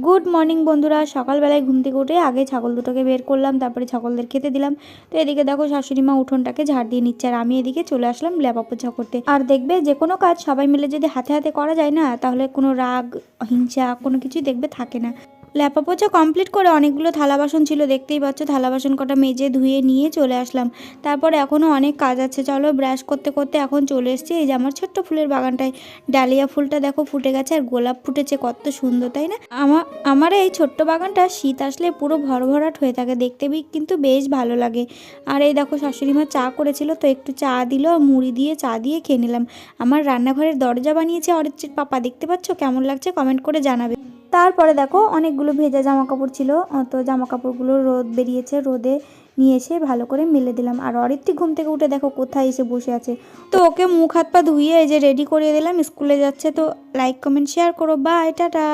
Good morning বন্ধুরা। সকালবেলায় ঘুম থেকে উঠে আগে ছাগল দুটোকে বের করলাম, তারপরে ছাগলদের খেতে দিলাম। তো এদিকে দেখো শাশুড়ি মা উঠোনটাকে ঝাড় দিয়ে নিচ্ছে, আর আমি এদিকে চলে আসলাম লেপা পোছা করতে। আর দেখবে যে কোনো কাজ সবাই মিলে যদি হাতে হাতে করা যায় না, তাহলে কোনো রাগ হিংসা কোনো কিছুই দেখবে থাকে না। লেপা পোছা কমপ্লিট করে অনেকগুলো থালা বাসন ছিল, দেখতেই পাচ্ছ। থালা বাসন কটা মেজে ধুয়ে নিয়ে চলে আসলাম। তারপর এখনও অনেক কাজ আছে, চলো ব্রাশ করতে করতে এখন চলে এসেছি এই যে আমার ছোট্ট ফুলের বাগানটায়। ডালিয়া ফুলটা দেখো ফুটে গেছে, আর গোলাপ ফুটেছে, কত সুন্দর তাই না। আমার এই ছোট্ট বাগানটা শীত আসলে পুরো ভরভরাট হয়ে থাকে, দেখতে কিন্তু বেশ ভালো লাগে। আর এই দেখো শাশুড়ি মা চা করেছিল, তো একটু চা দিল, মুড়ি দিয়ে চা দিয়ে খেয়ে নিলাম। আমার রান্নাঘরের দরজা বানিয়েছে অরিত্রির পাপা, দেখতে পাচ্ছ? কেমন লাগছে কমেন্ট করে জানাবে। তারপরে দেখো অনেকগুলো ভেজা জামা কাপড় ছিল, তো জামা কাপড়গুলো রোদ বেরিয়েছে, রোদে নিয়ে এসে ভালো করে মেলে দিলাম। আর অরিত্রি ঘুম থেকে উঠে দেখো কোথায় এসে বসে আছে, তো ওকে মুখ হাত পা ধুইয়ে এই যে রেডি করিয়ে দিলাম, স্কুলে যাচ্ছে। তো লাইক কমেন্ট শেয়ার করো, বাই টাটা।